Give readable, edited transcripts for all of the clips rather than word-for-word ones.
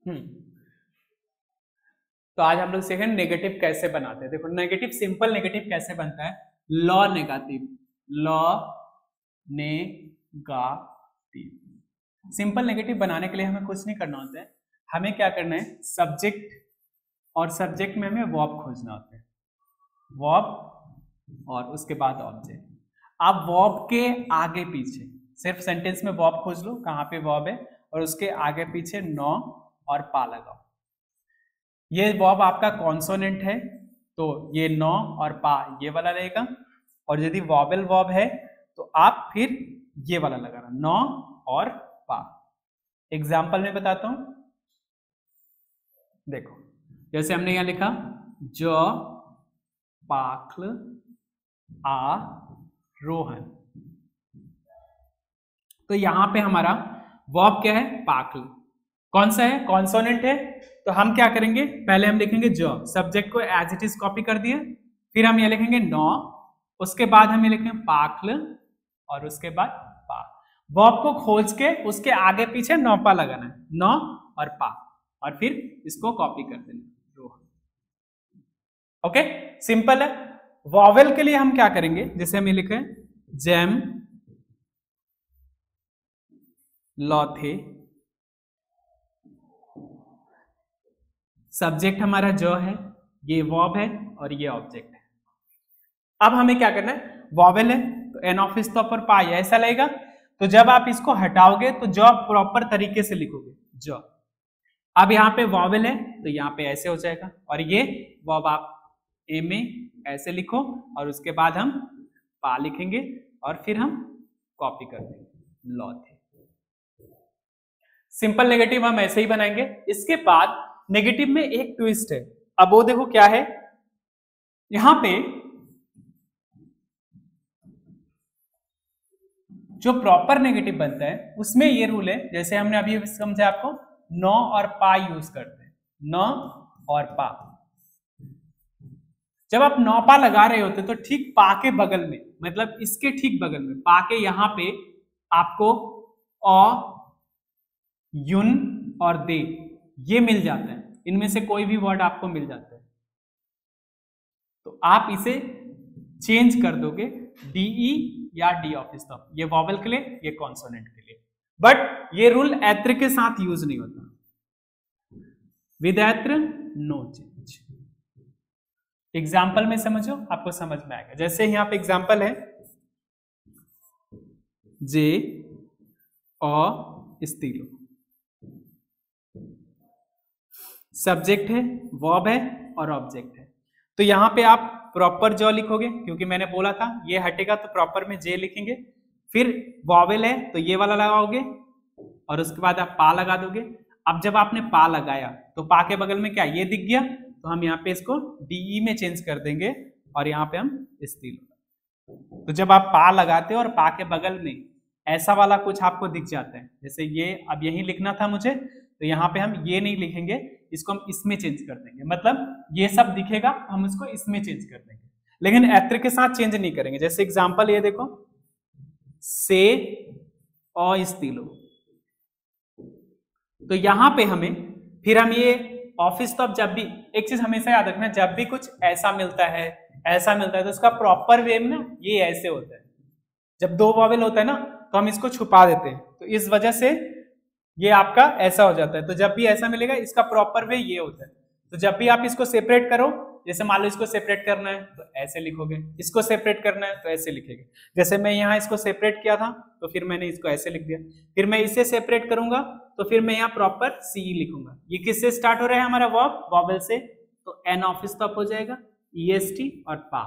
तो आज हम लोग सीखेंगे नेगेटिव कैसे बनाते हैं। देखो नेगेटिव, सिंपल नेगेटिव कैसे बनता है। Law negative, law negative. Simple negative बनाने के लिए हमें कुछ नहीं करना होता है, हमें क्या करना है, सब्जेक्ट और सब्जेक्ट में हमें वर्ब खोजना होता है, वर्ब और उसके बाद ऑब्जेक्ट। आप वर्ब के आगे पीछे सिर्फ सेंटेंस में वर्ब खोज लो, कहाँ पे वर्ब है, और उसके आगे पीछे नो और पा लगाओ। ये वर्ब आपका कॉन्सोनेंट है तो ये नो और पा ये वाला रहेगा, और यदि वॉवेल वर्ब है तो आप फिर ये वाला लगाना, नो और पा। एग्जाम्पल में बताता हूं, देखो जैसे हमने यहां लिखा ज पाखल आ रोहन, तो यहां पे हमारा वर्ब क्या है, पाखल। कौन सा है, कॉन्सोनेंट है, तो हम क्या करेंगे, पहले हम लिखेंगे ज, सब्जेक्ट को एज इट इज कॉपी कर दिए, फिर हम ये लिखेंगे नो, उसके बाद हम ये लिखेंगे पाखल और उसके बाद पा। वर्ब को खोज के उसके आगे पीछे नौपा लगाना है, नो और पा, और फिर इसको कॉपी कर देना रोहन। ओके, सिंपल है। वॉवेल के लिए हम क्या करेंगे, जैसे हम ये लिखे जेम लॉथे, सब्जेक्ट हमारा जो है, ये वर्ब है और ये ऑब्जेक्ट है। अब हमें क्या करना है, वॉवेल है तो एन ऑफिस तो पर पाई ऐसा लगेगा, तो जब आप इसको हटाओगे तो जो प्रॉपर तरीके से लिखोगे जो। अब यहाँ पे वॉवेल है तो यहाँ पे ऐसे हो जाएगा, और ये वर्ब आप ए में ऐसे लिखो, और उसके बाद हम पा लिखेंगे और फिर हम कॉपी कर देंगे लॉ थे। सिंपल नेगेटिव हम ऐसे ही बनाएंगे। इसके बाद नेगेटिव में एक ट्विस्ट है, अब वो देखो क्या है, यहां पे जो प्रॉपर नेगेटिव बनता है उसमें ये रूल है, जैसे हमने अभी समझा आपको, नो और पा यूज करते हैं, नो और पा। जब आप नौ पा लगा रहे होते तो ठीक पा के बगल में, मतलब इसके ठीक बगल में, पा के यहां पे आपको अ, युन और दे ये मिल जाता है, इनमें से कोई भी वर्ड आपको मिल जाता है, तो आप इसे चेंज कर दोगे डीई या डी ऑफिस स्टॉप, ये वॉवेल के लिए, ये कॉन्सोनेंट के लिए। बट ये रूल ऐत्र के साथ यूज नहीं होता, विद ऐत्र नो चेंज। एग्जाम्पल में समझो, आपको समझ में आएगा। जैसे यहां पे एग्जाम्पल है, जे अ स्टीलो, सब्जेक्ट है, वर्ब है और ऑब्जेक्ट है, तो यहां पे आप प्रॉपर जो लिखोगे, क्योंकि मैंने बोला था ये हटेगा तो प्रॉपर में जे लिखेंगे, फिर वॉवेल है तो ये वाला लगाओगे और उसके बाद आप पा लगा दोगे। अब जब आपने पा लगाया तो पा के बगल में क्या ये दिख गया, तो हम यहाँ पे इसको डीई में चेंज कर देंगे और यहाँ पे हम स्टील। तो जब आप पा लगाते हो और पा के बगल में ऐसा वाला कुछ आपको दिख जाता है, जैसे ये अब यही लिखना था मुझे, तो यहाँ पे हम ये नहीं लिखेंगे, इसको हम इसमें चेंज कर देंगे, मतलब ये सब दिखेगा हम इसको इसमें चेंज कर देंगे, लेकिन ऐत्र के साथ चेंज नहीं करेंगे। जैसे एग्जांपल ये देखो, से अ स्टीलो, तो यहां पे हमें फिर हम ये ऑफिस तो, अब जब भी एक चीज हमेशा याद रखना, जब भी कुछ ऐसा मिलता है ऐसा मिलता है तो उसका प्रॉपर वे में ना ये ऐसे होता है। जब दो वॉवेल होता है ना तो हम इसको छुपा देते हैं, तो इस वजह से ये आपका ऐसा हो जाता है। तो जब भी ऐसा मिलेगा इसका प्रॉपर वे ये होता है, तो जब भी आप इसको सेपरेट करो, जैसे मान लो इसको सेपरेट करना है तो ऐसे लिखोगे, इसको सेपरेट करना है तो ऐसे लिखेंगे। जैसे मैं यहाँ इसको सेपरेट किया था तो फिर मैंने इसको ऐसे लिख दिया, फिर मैं इसे सेपरेट करूंगा तो फिर मैं यहाँ प्रॉपर सी लिखूंगा। ये किससे स्टार्ट हो रहा है हमारा वर्ब, वॉवेल से, तो एन ऑफिस स्टॉप हो जाएगा, ईएसटी और पा।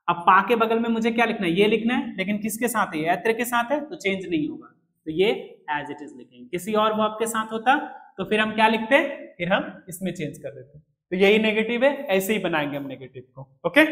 अब पा के बगल में मुझे क्या लिखना है, ये लिखना है, लेकिन किसके साथ है, ऐत्र के साथ है तो चेंज नहीं होगा, तो ये एज इट इज लिखेंगे। किसी और वर्ब के साथ होता तो फिर हम क्या लिखते हैं, फिर हम इसमें चेंज कर देते। तो यही नेगेटिव है, ऐसे ही बनाएंगे हम नेगेटिव को। ओके।